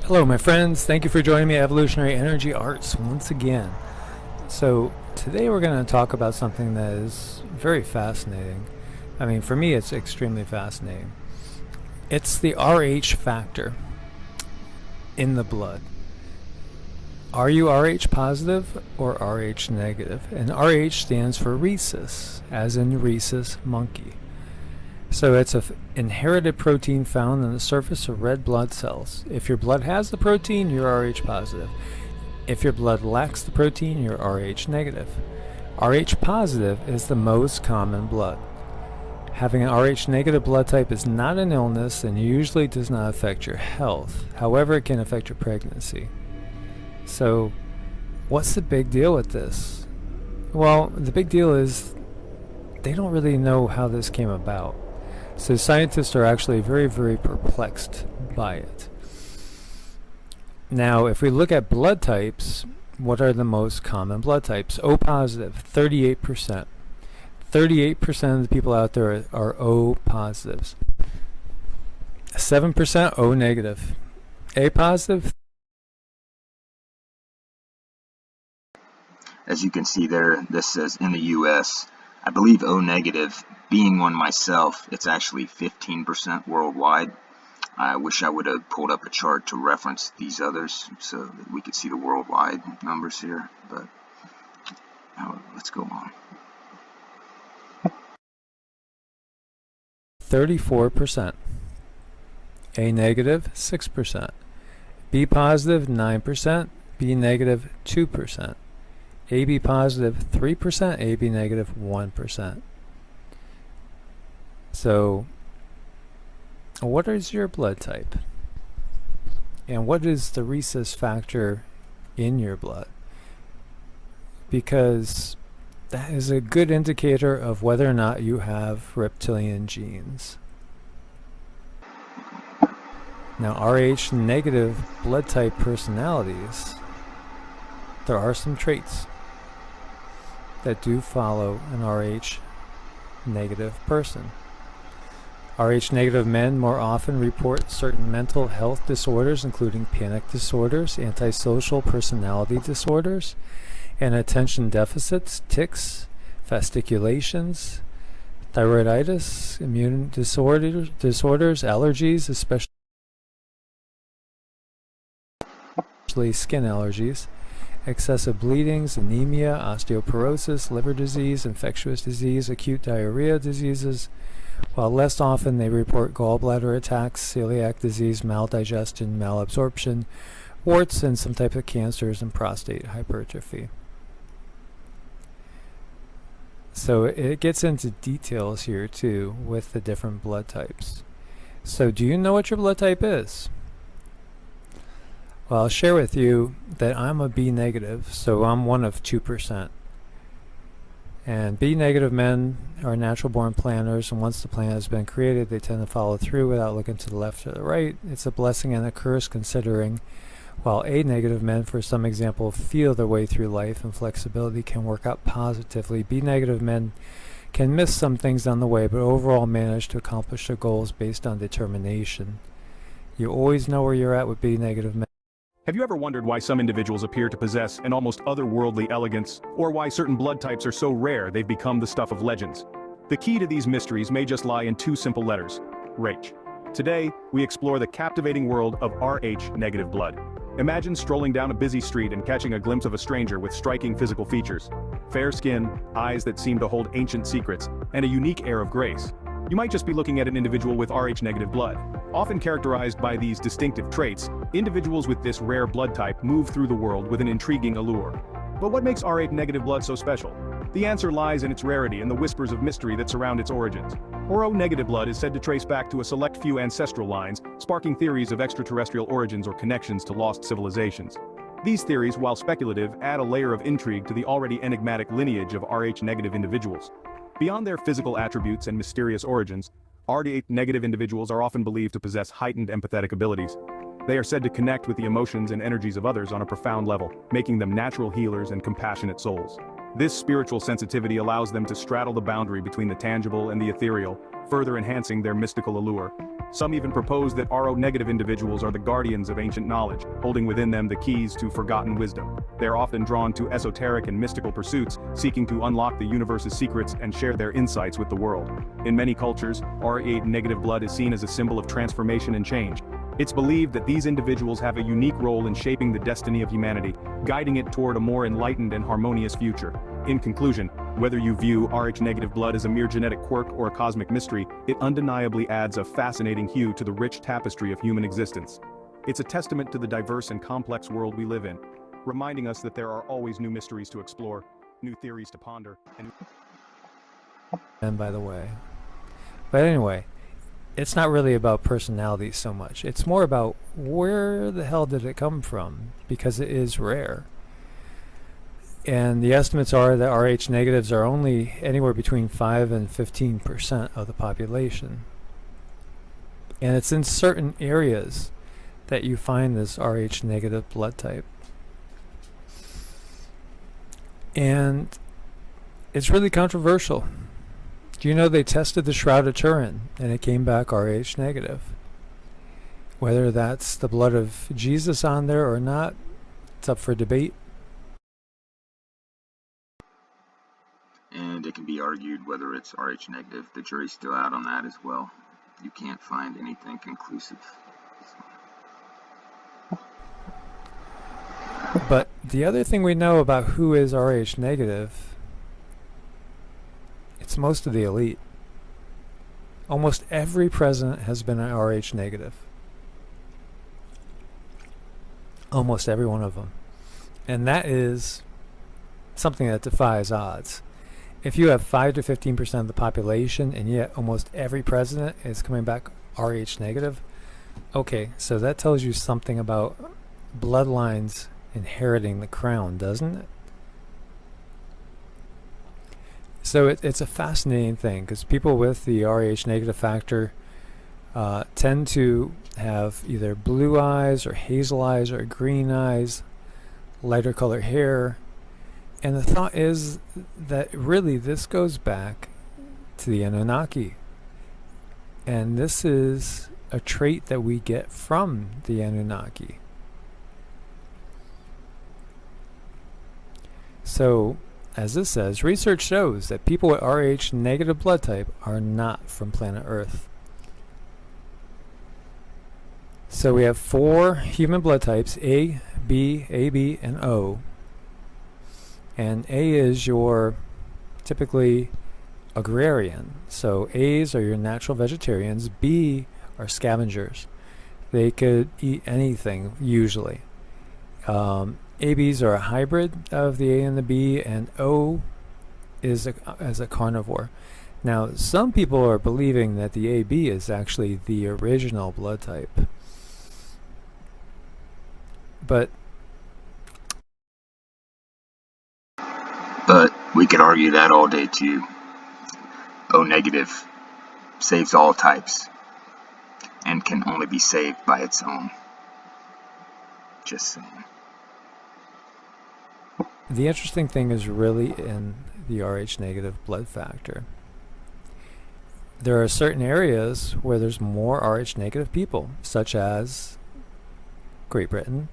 Hello my friends, thank you for joining me at Evolutionary Energy Arts once again. So today we're going to talk about something that is very fascinating. I mean, for me it's extremely fascinating. It's the RH factor in the blood. Are you RH positive or RH negative? And RH stands for rhesus, as in rhesus monkey. So it's an inherited protein found on the surface of red blood cells. If your blood has the protein, you're RH positive. If your blood lacks the protein, you're RH negative. RH positive is the most common blood. Having an RH negative blood type is not an illness and usually does not affect your health. However, it can affect your pregnancy. So, what's the big deal with this? Well, the big deal is they don't really know how this came about. So scientists are actually very, very perplexed by it. Now, if we look at blood types, what are the most common blood types? O positive, 38%. 38% of the people out there are O positives. 7% O negative. A positive. As you can see there, this says in the US. I believe O negative, being one myself, it's actually 15% worldwide. I wish I would have pulled up a chart to reference these others so that we could see the worldwide numbers here, but let's go on. 34%. A negative, 6%. B positive, 9%. B negative, 2%. AB positive 3%, AB negative 1%. So, what is your blood type? And what is the rhesus factor in your blood? Because that is a good indicator of whether or not you have reptilian genes. Now, RH negative blood type personalities, there are some traits that do follow an RH negative person. RH negative men more often report certain mental health disorders, including panic disorders, antisocial personality disorders, and attention deficits, tics, fasciculations, thyroiditis, immune disorders, allergies, especially skin allergies, excessive bleedings, anemia, osteoporosis, liver disease, infectious disease, acute diarrhea diseases, while less often they report gallbladder attacks, celiac disease, maldigestion, malabsorption, warts, and some type of cancers and prostate hypertrophy. So it gets into details here too with the different blood types. So do you know what your blood type is? Well, I'll share with you that I'm a B negative, so I'm one of 2%. And B negative men are natural born planners, and once the plan has been created, they tend to follow through without looking to the left or the right. It's a blessing and a curse considering, while A negative men, for some example, feel their way through life and flexibility can work out positively. B negative men can miss some things on the way, but overall manage to accomplish their goals based on determination. You always know where you're at with B negative men. Have you ever wondered why some individuals appear to possess an almost otherworldly elegance, or why certain blood types are so rare they've become the stuff of legends? The key to these mysteries may just lie in two simple letters: RH. Today, we explore the captivating world of RH negative blood. Imagine strolling down a busy street and catching a glimpse of a stranger with striking physical features. Fair skin, eyes that seem to hold ancient secrets, and a unique air of grace. You might just be looking at an individual with RH negative blood. Often characterized by these distinctive traits, individuals with this rare blood type move through the world with an intriguing allure. But what makes RH negative blood so special? The answer lies in its rarity and the whispers of mystery that surround its origins. Oro-negative blood is said to trace back to a select few ancestral lines, sparking theories of extraterrestrial origins or connections to lost civilizations. These theories, while speculative, add a layer of intrigue to the already enigmatic lineage of Rh-negative individuals. Beyond their physical attributes and mysterious origins, Rh-negative individuals are often believed to possess heightened empathetic abilities. They are said to connect with the emotions and energies of others on a profound level, making them natural healers and compassionate souls. This spiritual sensitivity allows them to straddle the boundary between the tangible and the ethereal, further enhancing their mystical allure. Some even propose that Rho-negative individuals are the guardians of ancient knowledge, holding within them the keys to forgotten wisdom. They are often drawn to esoteric and mystical pursuits, seeking to unlock the universe's secrets and share their insights with the world. In many cultures, Rh-negative blood is seen as a symbol of transformation and change. It's believed that these individuals have a unique role in shaping the destiny of humanity, guiding it toward a more enlightened and harmonious future. In conclusion, whether you view Rh-negative blood as a mere genetic quirk or a cosmic mystery, it undeniably adds a fascinating hue to the rich tapestry of human existence. It's a testament to the diverse and complex world we live in, reminding us that there are always new mysteries to explore, new theories to ponder, And by the way. But anyway, it's not really about personality so much. It's more about where the hell did it come from, because it is rare. And the estimates are that Rh negatives are only anywhere between 5 and 15% of the population. And it's in certain areas that you find this Rh negative blood type. And it's really controversial. Do you know they tested the Shroud of Turin and it came back Rh negative? Whether that's the blood of Jesus on there or not, it's up for debate. And it can be argued whether it's Rh negative. The jury's still out on that as well. You can't find anything conclusive. But the other thing we know about who is Rh negative, it's most of the elite. Almost every president has been an Rh negative. Almost every one of them. And that is something that defies odds. If you have 5 to 15% of the population and yet almost every president is coming back Rh negative, okay, so that tells you something about bloodlines inheriting the crown, doesn't it? So it's a fascinating thing, because people with the Rh negative factor tend to have either blue eyes or hazel eyes or green eyes, lighter color hair. And the thought is that really this goes back to the Anunnaki. And this is a trait that we get from the Anunnaki. So, as this says, research shows that people with Rh negative blood type are not from planet Earth. So we have 4 human blood types, A, B, AB, and O. And A is your typically agrarian. So A's are your natural vegetarians. B are scavengers. They could eat anything usually. ABs are a hybrid of the A and the B, and O is a carnivore. Now, some people are believing that the AB is actually the original blood type. But we could argue that all day too. O negative saves all types and can only be saved by its own. Just saying. the interesting thing is really in the Rh negative blood factor. There are certain areas where there's more Rh negative people, such as Great Britain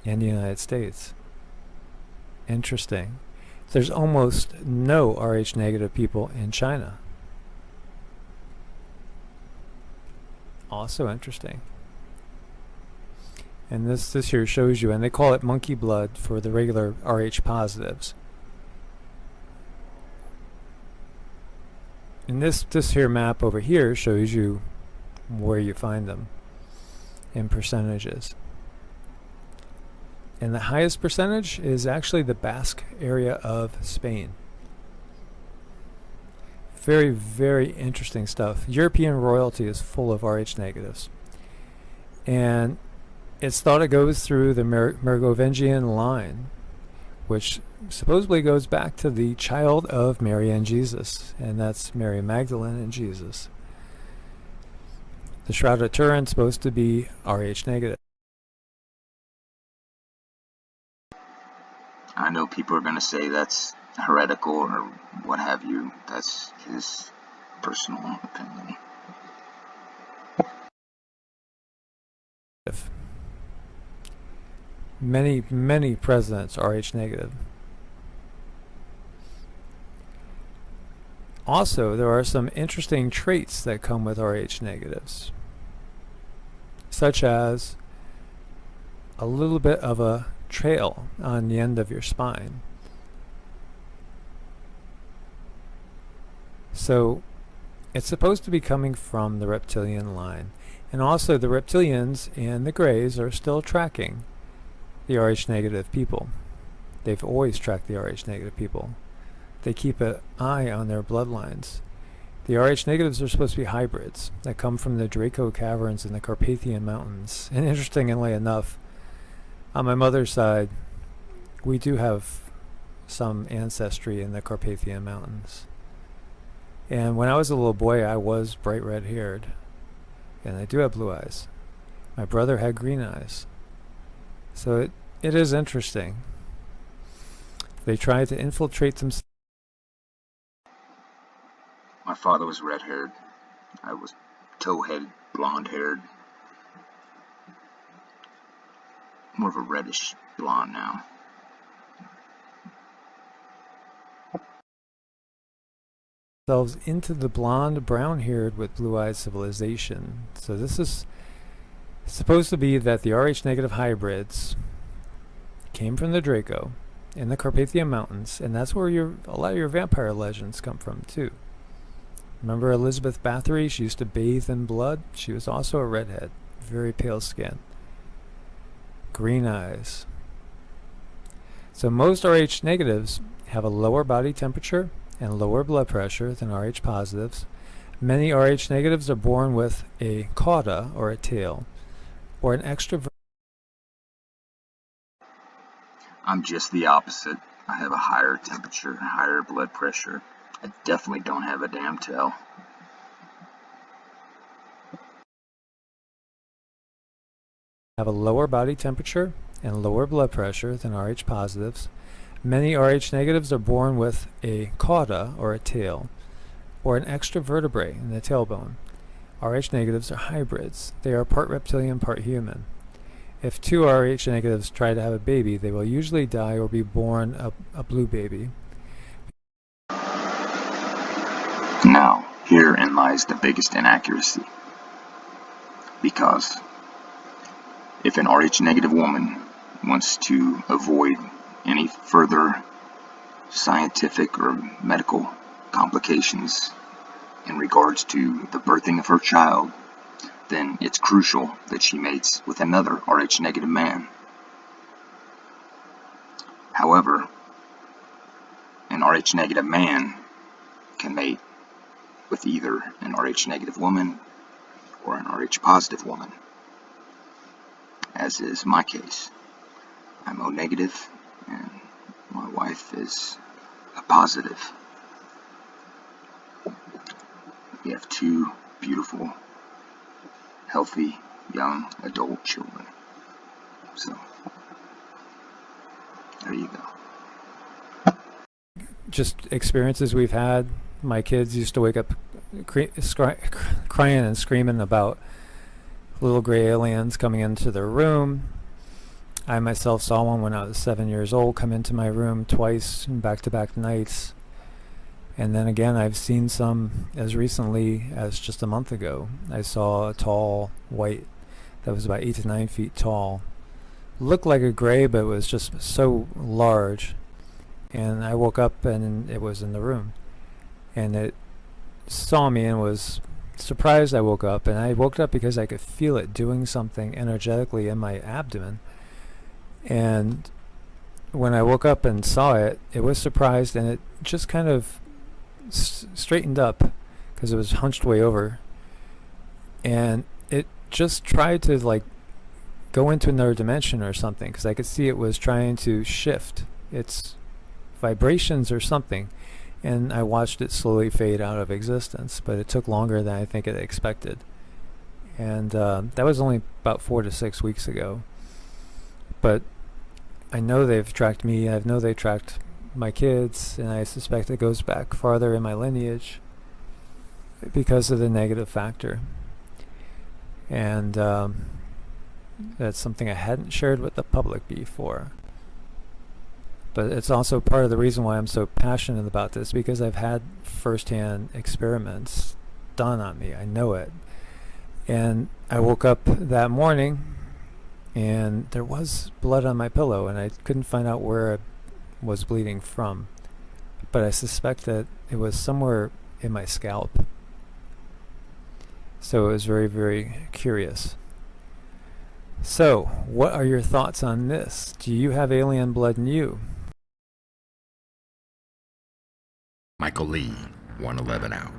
and the United States. Interesting. There's almost no Rh negative people in China. Also interesting. And this here shows you, and they call it monkey blood for the regular Rh positives. And this here map over here shows you where you find them in percentages. And the highest percentage is actually the Basque area of Spain. Very, very interesting stuff. European royalty is full of Rh negatives. And it's thought it goes through the Merovingian line, which supposedly goes back to the child of Mary and Jesus, and that's Mary Magdalene and Jesus. The Shroud of Turin supposed to be Rh negative. I know people are going to say that's heretical or what have you. That's his personal opinion. Many, many presidents are Rh negative. Also, there are some interesting traits that come with Rh negatives, such as a little bit of a trail on the end of your spine. So it's supposed to be coming from the reptilian line. And also the reptilians and the Greys are still tracking the Rh negative people. They've always tracked the Rh negative people. They keep an eye on their bloodlines. The Rh negatives are supposed to be hybrids that come from the Draco caverns in the Carpathian Mountains. And interestingly enough, on my mother's side, we do have some ancestry in the Carpathian Mountains. And when I was a little boy, I was bright red-haired. And I do have blue eyes. My brother had green eyes. So it is interesting. They tried to infiltrate themselves. My father was red-haired. I was tow-headed, blonde-haired. More of a reddish blonde now. Themselves into the blonde, brown-haired with blue-eyed civilization. So this is supposed to be that the Rh negative hybrids came from the Draco in the Carpathian Mountains, and that's where a lot of your vampire legends come from too. Remember Elizabeth Bathory? She used to bathe in blood. She was also a redhead, very pale skin, green eyes. So most Rh negatives have a lower body temperature and lower blood pressure than Rh positives. Many Rh negatives are born with a cauda, or a tail, or an extra. I'm just the opposite. I have a higher temperature, higher blood pressure. I definitely don't have a damn tail. Have a lower body temperature and lower blood pressure than Rh positives. Many Rh negatives are born with a cauda, or a tail, or an extra vertebrae in the tailbone. Rh negatives are hybrids. They are part reptilian, part human. If two Rh negatives try to have a baby, they will usually die or be born a blue baby. Now, herein lies the biggest inaccuracy. Because if an Rh negative woman wants to avoid any further scientific or medical complications in regards to the birthing of her child, then it's crucial that she mates with another Rh negative man. However, an Rh negative man can mate with either an Rh negative woman or an Rh positive woman, as is my case. I'm O negative and my wife is a positive. We have two beautiful, healthy, young adult children. So, there you go. Just experiences we've had. My kids used to wake up crying and screaming about little gray aliens coming into their room. I myself saw one when I was 7 years old come into my room twice in back-to-back nights. And then again, I've seen some as recently as just a month ago. I saw a tall white that was about 8 to 9 feet tall. Looked like a gray, but it was just so large. And I woke up and it was in the room. And it saw me and was surprised I woke up. And I woke up because I could feel it doing something energetically in my abdomen. And when I woke up and saw it, it was surprised, and it just kind of straightened up because it was hunched way over, and it just tried to like go into another dimension or something, because I could see it was trying to shift its vibrations or something, and I watched it slowly fade out of existence, but it took longer than I think it expected. And that was only about 4 to 6 weeks ago. But I know they've tracked me, I know they tracked my kids, and I suspect it goes back farther in my lineage because of the negative factor. And that's something I hadn't shared with the public before. But it's also part of the reason why I'm so passionate about this, because I've had first-hand experiments done on me. I know it. And I woke up that morning and there was blood on my pillow, and I couldn't find out where it was bleeding from. But I suspect that it was somewhere in my scalp. So it was very, very curious. So, what are your thoughts on this? Do you have alien blood in you? Michael Lee, 111 out.